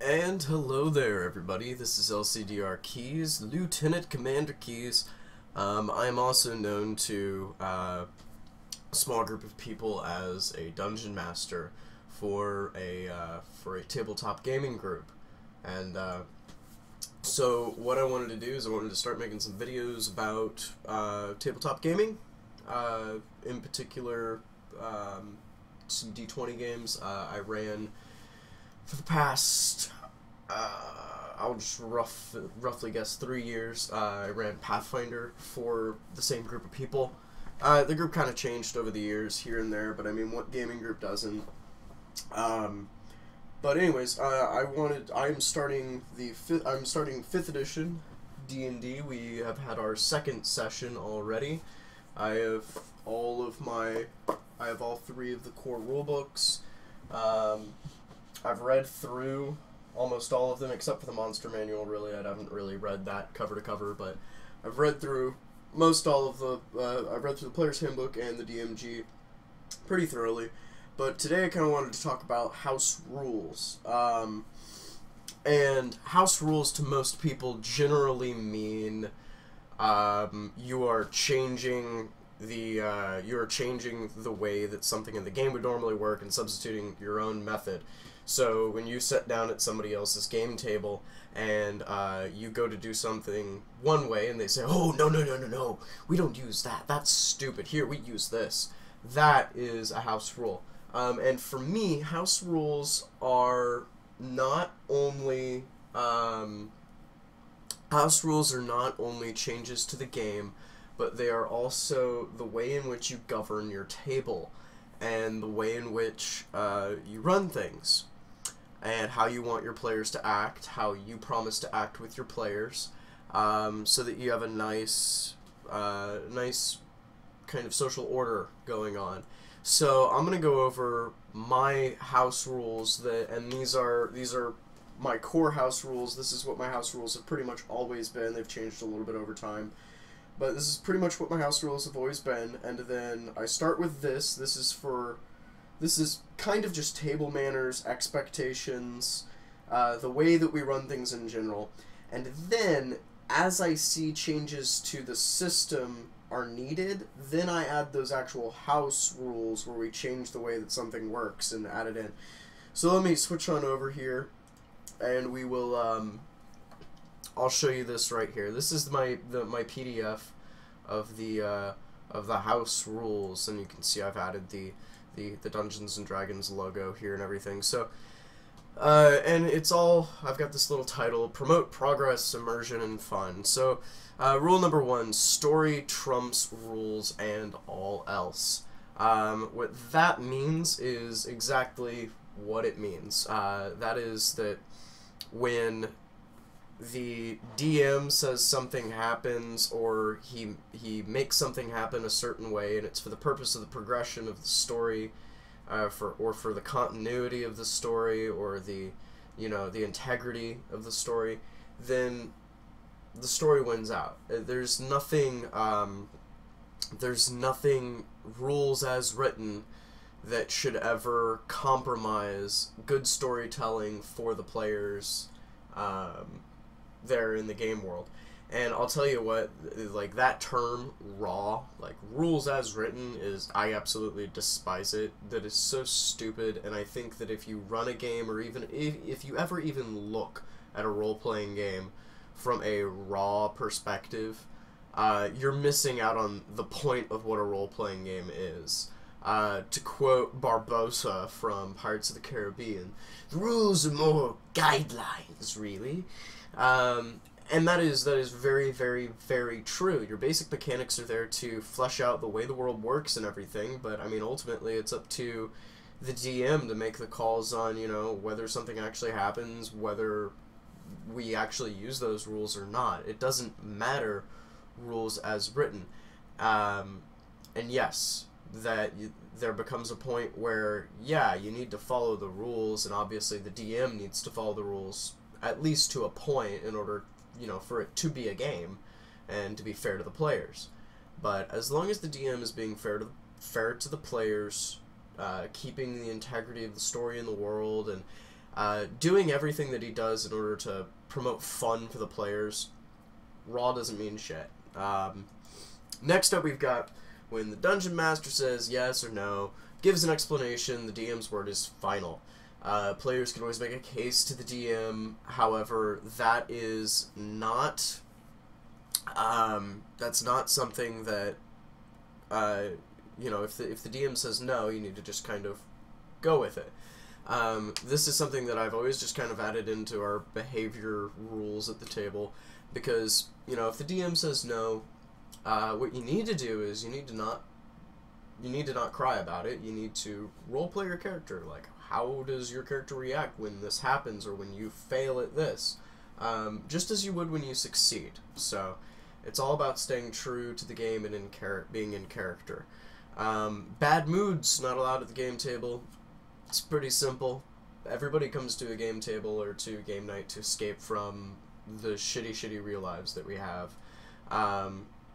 And hello there, everybody. This is LCDR Keys, Lieutenant Commander Keys. I am also known to a small group of people as a dungeon master for a tabletop gaming group. And so what I wanted to do is I wanted to start making some videos about tabletop gaming, in particular some D20 games. I ran for the past, I'll just roughly guess 3 years. I ran Pathfinder for the same group of people. The group kind of changed over the years here and there, but I mean, what gaming group doesn't? But anyways, I'm starting 5th edition D&D. We have had our 2nd session already. I have all 3 of the core rulebooks. I've read through almost all of them except for the monster manual. Really, I haven't really read that cover to cover, but I've read through most all of the I've read through the player's handbook and the DMG pretty thoroughly. But today I kind of wanted to talk about house rules. And house rules to most people generally mean you are changing the way that something in the game would normally work and substituting your own method. So when you sit down at somebody else's game table and you go to do something one way and they say, "Oh, no, we don't use that. That's stupid. Here, we use this." That is a house rule. And for me, house rules are not only changes to the game, but they are also the way in which you govern your table and the way in which you run things and how you want your players to act, how you promise to act with your players, so that you have a nice kind of social order going on. So I'm gonna go over my house rules and these are my core house rules. This is what my house rules have pretty much always been. They've changed a little bit over time, but this is pretty much what my house rules have always been. And then I start with this. This is kind of just table manners, expectations, the way that we run things in general. And then, as I see changes to the system are needed, then I add those actual house rules where we change the way that something works and add it in. So let me switch on over here, and we will, I'll show you this right here. This is my PDF of the house rules, and you can see I've added the Dungeons and Dragons logo here and everything. So, and it's all, I've got this little title: Promote Progress, Immersion, and Fun. So, rule number 1, story trumps rules and all else. What that means is exactly what it means. That is that when the DM says something happens, or he makes something happen a certain way, and it's for the purpose of the progression of the story, for the continuity of the story, or the integrity of the story, then the story wins out. There's nothing rules as written that should ever compromise good storytelling for the players there in the game world. And I'll tell you what, like, that term, raw, like, rules as written, I absolutely despise it. That is so stupid, and I think that if you run a game, or even if you ever even look at a role-playing game from a raw perspective, you're missing out on the point of what a role-playing game is. To quote Barbossa from Pirates of the Caribbean, "The rules are more guidelines, really." And that is very, very, very true. Your basic mechanics are there to flesh out the way the world works and everything, but I mean, ultimately it's up to the DM to make the calls on, whether something actually happens, whether we actually use those rules or not. It doesn't matter, rules as written. And yes, there becomes a point where, yeah, you need to follow the rules, and obviously the DM needs to follow the rules at least to a point in order, for it to be a game and to be fair to the players. But as long as the DM is being fair to the players, keeping the integrity of the story in the world, and doing everything that he does in order to promote fun for the players, raw doesn't mean shit. Next up, we've got when the Dungeon Master says yes or no, gives an explanation, the DM's word is final. Players can always make a case to the DM, however, that is not, that's not something that, you know, if the DM says no, you need to just kind of go with it. This is something that I've always just kind of added into our behavior rules at the table, because, you know, if the DM says no, what you need to do is you need to not cry about it. You need to roleplay your character. Like, how does your character react when this happens or when you fail at this? Just as you would when you succeed. So, it's all about staying true to the game and being in character. Bad moods not allowed at the game table. It's pretty simple. Everybody comes to a game table or to game night to escape from the shitty real lives that we have.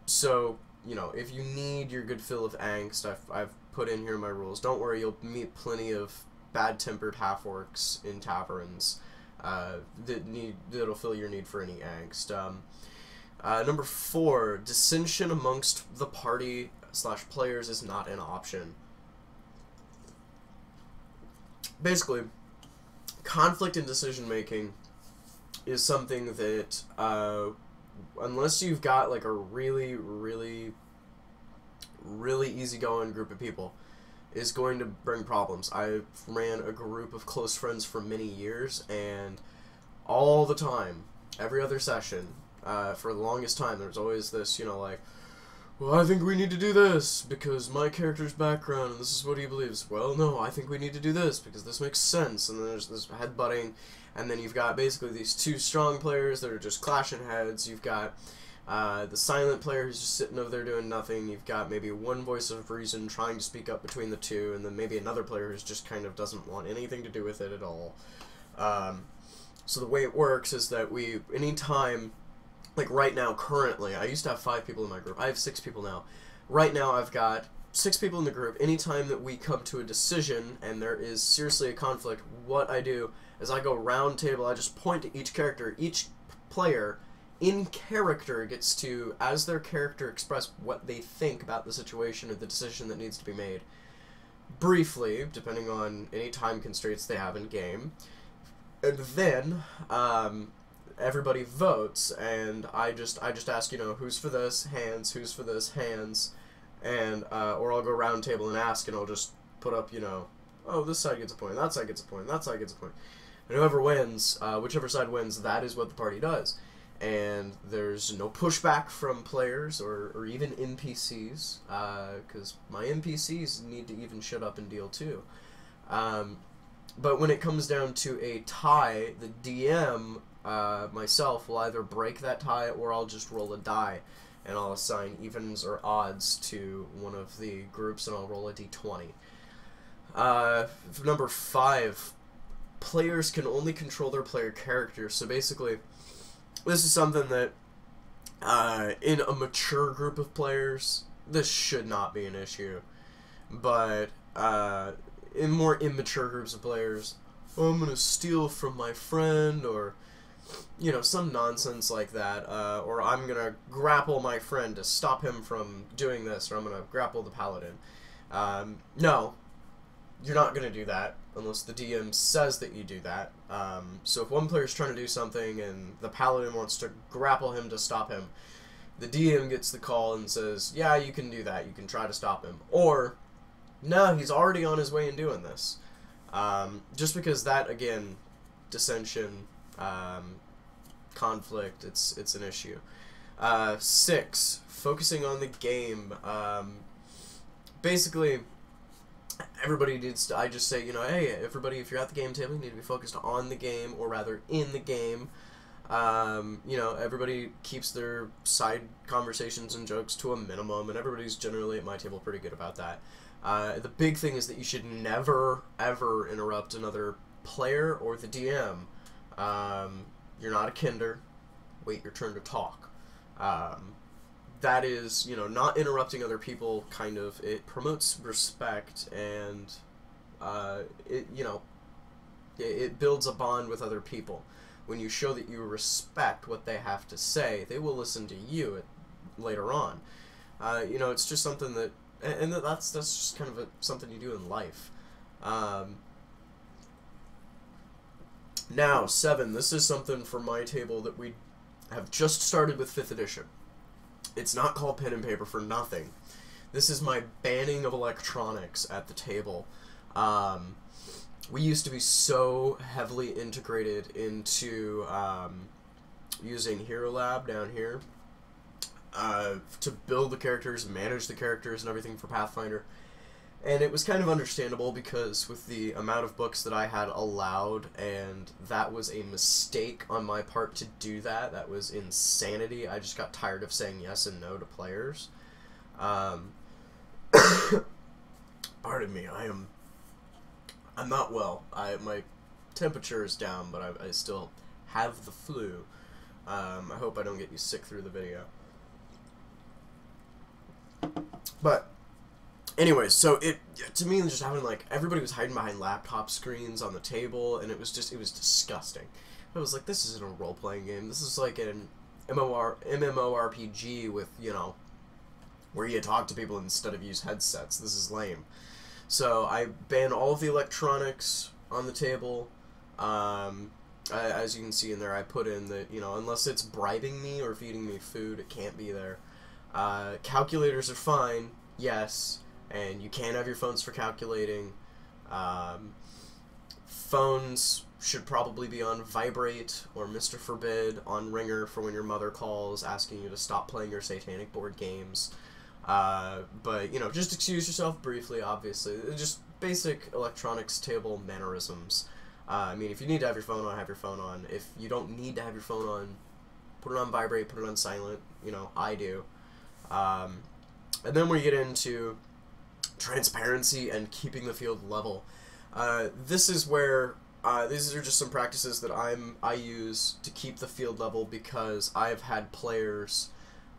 So, you know, if you need your good fill of angst, I've put in here my rules. Don't worry, you'll meet plenty of bad-tempered half-orcs in taverns that'll fill your need for any angst. Number 4, dissension amongst the party / players is not an option. Basically, conflict in decision-making is something that, unless you've got like a really easygoing group of people, is going to bring problems. I ran a group of close friends for many years, and all the time, every other session, for the longest time, there's always this, you know, like, well, I think we need to do this because my character's background and this is what he believes. Well, no, I think we need to do this because this makes sense. And then there's this headbutting, and then you've got basically these two strong players that are just clashing heads. You've got the silent player who's just sitting over there doing nothing. You've got maybe one voice of reason trying to speak up between the two, and then maybe another player who's just kind of doesn't want anything to do with it at all. So the way it works is that anytime, like right now, currently, I used to have 5 people in my group. I have 6 people now. Right now, I've got 6 people in the group. Anytime that we come to a decision and there is seriously a conflict, what I do is I go round table. I just point to each character. Each player in character gets to, as their character, express what they think about the situation or the decision that needs to be made. Briefly, depending on any time constraints they have in game. And then, everybody votes, and I just ask, you know, who's for this, hands, who's for this, hands, and, or I'll go round table and ask, and I'll just put up, you know, oh, this side gets a point, that side gets a point, that side gets a point. And whoever wins, whichever side wins, that is what the party does. And there's no pushback from players or even NPCs, because my NPCs need to even shut up and deal too. But when it comes down to a tie, the DM, myself, will either break that tie or I'll just roll a die, and I'll assign evens or odds to one of the groups, and I'll roll a d20. Number 5, players can only control their player character. So basically, this is something that, in a mature group of players, this should not be an issue. But, in more immature groups of players, oh, I'm gonna steal from my friend, or, you know, some nonsense like that, or I'm gonna grapple my friend to stop him from doing this, or I'm gonna grapple the paladin. No, you're not gonna do that unless the DM says that you do that. So if one player's trying to do something and the paladin wants to grapple him to stop him, the DM gets the call and says, yeah, you can do that, you can try to stop him. Or, no, he's already on his way in doing this. Just because that, again, dissension, conflict, it's an issue. 6, focusing on the game. Basically, everybody needs to, I just say, you know, hey, everybody, if you're at the game table, you need to be focused on the game, or rather, in the game. You know, everybody keeps their side conversations and jokes to a minimum, and everybody's generally at my table pretty good about that. The big thing is that you should never, ever interrupt another player or the DM. You're not a kinder. Wait your turn to talk. That is, you know, not interrupting other people, kind of, it promotes respect, and, it, you know, it builds a bond with other people. When you show that you respect what they have to say, they will listen to you later on. You know, it's just something that, and that's just kind of something you do in life. Now, 7. This is something for my table that we have just started with 5th edition. It's not called pen and paper for nothing. This is my banning of electronics at the table. We used to be so heavily integrated into using Hero Lab down here to build the characters, manage the characters, and everything for Pathfinder. And it was kind of understandable because with the amount of books that I had allowed, and that was a mistake on my part to do that. That was insanity. I just got tired of saying yes and no to players. Pardon me, I'm not well. My temperature is down, but I still have the flu. I hope I don't get you sick through the video. But anyways, so to me, just having, like, everybody was hiding behind laptop screens on the table, and it was disgusting. I was like, this isn't a role-playing game. This is like an MMORPG with, you know, where you talk to people instead of use headsets. This is lame. So I banned all of the electronics on the table. As you can see in there, I put in that, you know, unless it's bribing me or feeding me food, it can't be there. Calculators are fine, yes, and you can have your phones for calculating. Phones should probably be on Vibrate or Mr. Forbid on Ringer for when your mother calls asking you to stop playing your satanic board games. But, you know, just excuse yourself briefly, obviously. Just basic electronics table mannerisms. I mean, if you need to have your phone on, have your phone on. If you don't need to have your phone on, put it on Vibrate, put it on silent. You know, I do. And then we get into transparency and keeping the field level. This is where these are just some practices that I use to keep the field level because I've had players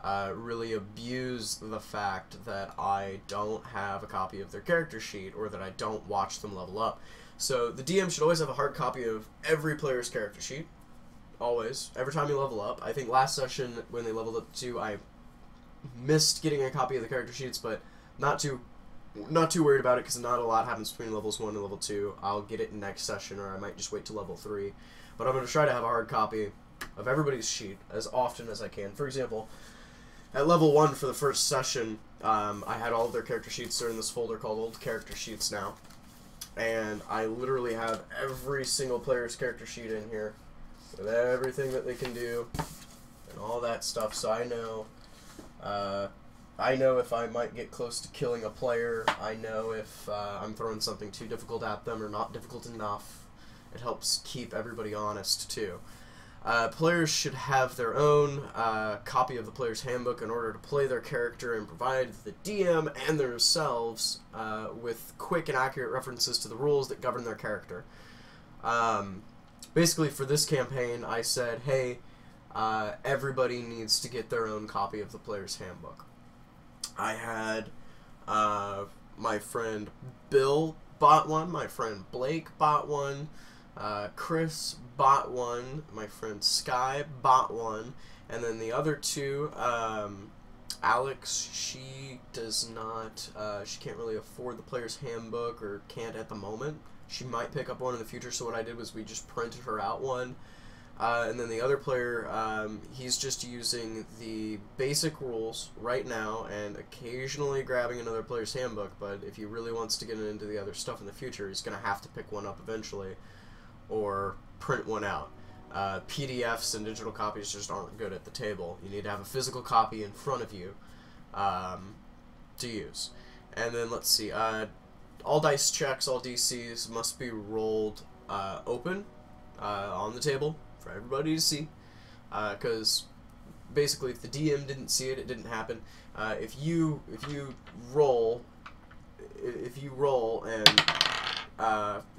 really abuse the fact that I don't have a copy of their character sheet or that I don't watch them level up. So the DM should always have a hard copy of every player's character sheet. Always. Every time you level up. I think last session when they leveled up to 2, I missed getting a copy of the character sheets, but not too worried about it because not a lot happens between levels 1 and level 2. I'll get it next session, or I might just wait till level 3. But I'm going to try to have a hard copy of everybody's sheet as often as I can. For example, at level 1 for the first session, I had all of their character sheets. They're in this folder called Old Character Sheets now. And I literally have every single player's character sheet in here with everything that they can do and all that stuff. So I know if I might get close to killing a player. I know if I'm throwing something too difficult at them or not difficult enough. It helps keep everybody honest, too. Players should have their own copy of the player's handbook in order to play their character and provide the DM and themselves with quick and accurate references to the rules that govern their character. Basically, for this campaign, I said, hey, everybody needs to get their own copy of the player's handbook. I had my friend Bill bought one, my friend Blake bought one, Chris bought one, my friend Sky bought one, and then the other two, Alex, she does not, she can't really afford the player's handbook, or can't at the moment. She might pick up one in the future, so what I did was we just printed her out one. And then the other player, he's just using the basic rules right now and occasionally grabbing another player's handbook, but if he really wants to get into the other stuff in the future, he's going to have to pick one up eventually or print one out. PDFs and digital copies just aren't good at the table. You need to have a physical copy in front of you to use. And then let's see, all dice checks, all DCs must be rolled open on the table for everybody to see, because basically if the DM didn't see it, it didn't happen. If you roll and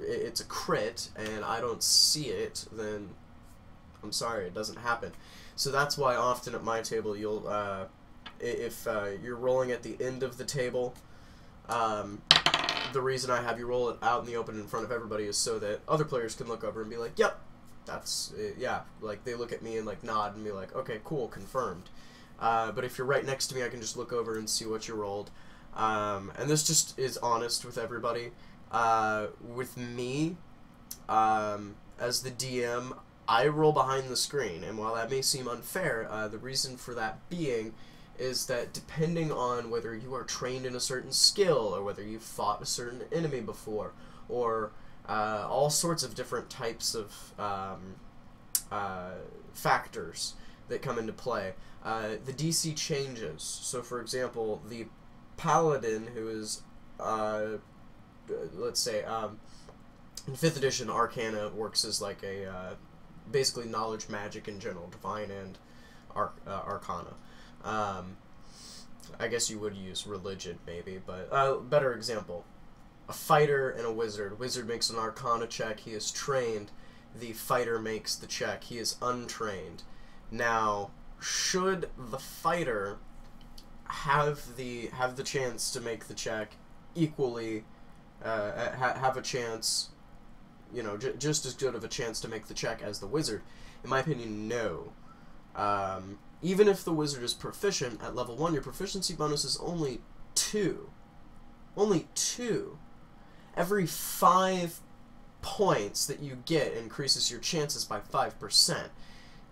it's a crit and I don't see it, then I'm sorry, it doesn't happen. So that's why often at my table you'll if you're rolling at the end of the table, the reason I have you roll it out in the open in front of everybody is so that other players can look over and be like, yep, that's it. Yeah, like they look at me and like nod and be like, okay, cool, confirmed. But if you're right next to me, I can just look over and see what you rolled. And this just is honest with everybody. With me, as the DM, I roll behind the screen, and while that may seem unfair, the reason for that being is that depending on whether you are trained in a certain skill, or whether you've fought a certain enemy before, or all sorts of different types of factors that come into play, the DC changes. So for example, the Paladin, who is, let's say, in 5th edition, Arcana works as like a, basically knowledge, magic in general, divine and Arcana. I guess you would use religion, maybe, but better example. A fighter and a wizard. Wizard makes an Arcana check, he is trained. The fighter makes the check, he is untrained. Now, should the fighter have the chance to make the check equally, have a chance, you know, just as good of a chance to make the check as the wizard? In my opinion, no. Even if the wizard is proficient at level 1, your proficiency bonus is only 2. Only 2. Every 5 points that you get increases your chances by 5%.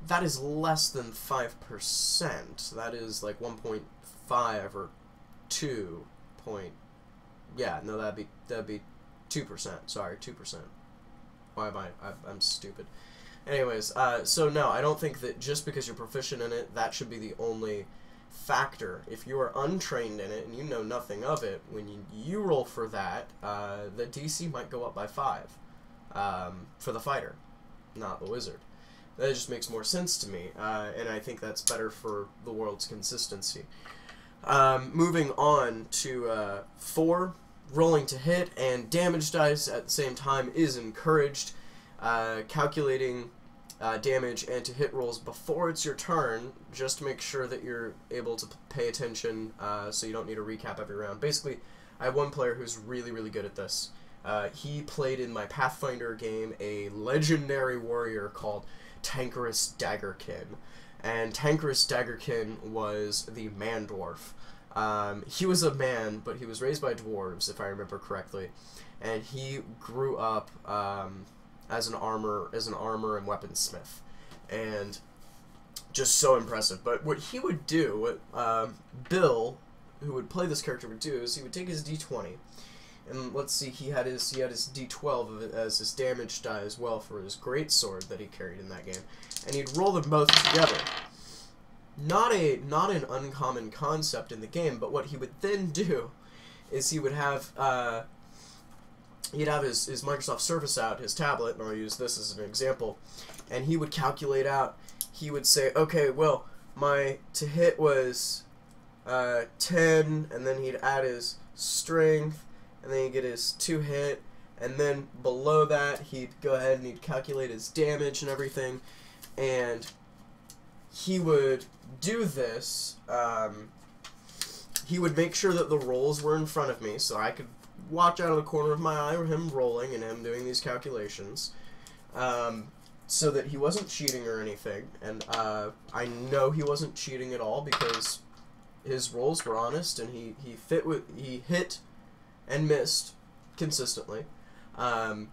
That is less than 5%. That is like 1.5 or 2 point. Yeah, no, that'd be 2%. Sorry, 2%. Why am I'm stupid. Anyways, so no, I don't think that just because you're proficient in it, that should be the only factor. If you are untrained in it and you know nothing of it, when you roll for that, the DC might go up by 5 for the fighter, not the wizard. That just makes more sense to me, and I think that's better for the world's consistency. Moving on to 4, rolling to hit and damage dice at the same time is encouraged. Calculating damage and to hit rolls before it's your turn, just to make sure that you're able to pay attention, so you don't need to recap every round. Basically, I have one player who's really, really good at this. He played in my Pathfinder game a legendary warrior called Tankerous Daggerkin, and Tankerous Daggerkin was the man dwarf. He was a man, but he was raised by dwarves, if I remember correctly, and he grew up as an armor and weaponsmith, and just so impressive. But what he would do, what Bill, who would play this character, would do is he would take his d20, and let's see, he had his d12 as his damage die as well for his greatsword that he carried in that game, and he'd roll them both together. Not an uncommon concept in the game, but what he would then do is he would have he'd have his Microsoft Surface out, his tablet, and I'll use this as an example, and he would calculate out, he would say, okay, well, my to hit was 10, and then he'd add his strength, and then he'd get his to hit, and then below that he'd go ahead and he'd calculate his damage and everything, and he would do this. He would make sure that the rolls were in front of me so I could watch out of the corner of my eye him rolling and him doing these calculations, so that he wasn't cheating or anything. And I know he wasn't cheating at all because his rolls were honest, and he hit and missed consistently. But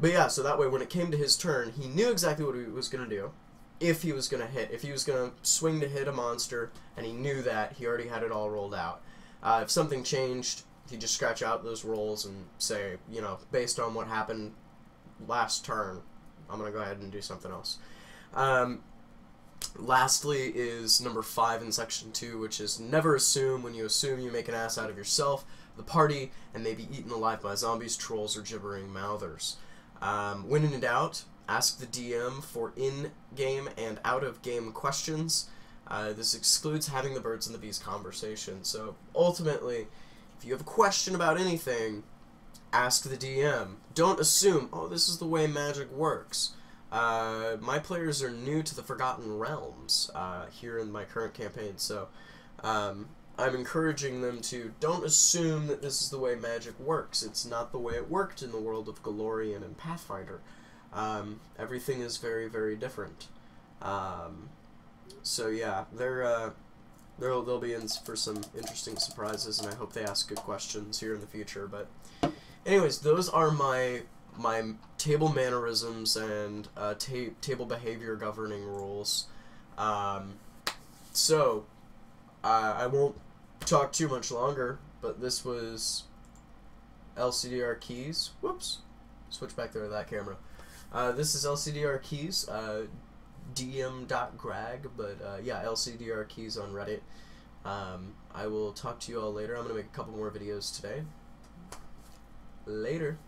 yeah, so that way when it came to his turn, he knew exactly what he was going to do. If he was going to hit. If he was going to swing to hit a monster, and he knew that, he already had it all rolled out. If something changed, he'd just scratch out those rolls and say, you know, based on what happened last turn, I'm going to go ahead and do something else. Lastly is number 5 in section 2, which is never assume. When you assume, you make an ass out of yourself, the party, and may be eaten alive by zombies, trolls, or gibbering mouthers. When in doubt, ask the DM for in-game and out-of-game questions. This excludes having the birds and the bees conversation. So ultimately, if you have a question about anything, ask the DM. Don't assume, oh, this is the way magic works. My players are new to the Forgotten Realms here in my current campaign, so I'm encouraging them to don't assume that this is the way magic works. It's not the way it worked in the world of Galorian and Pathfinder. Everything is very, very different. So yeah, they'll be in for some interesting surprises, and I hope they ask good questions here in the future. But anyways, those are my table mannerisms and table behavior governing rules. So I won't talk too much longer, but this was LCDR Keys. Whoops, switch back there to that camera. This is LCDR Keys, dm.grag, but yeah, LCDR Keys on Reddit. I will talk to you all later. I'm going to make a couple more videos today. Later.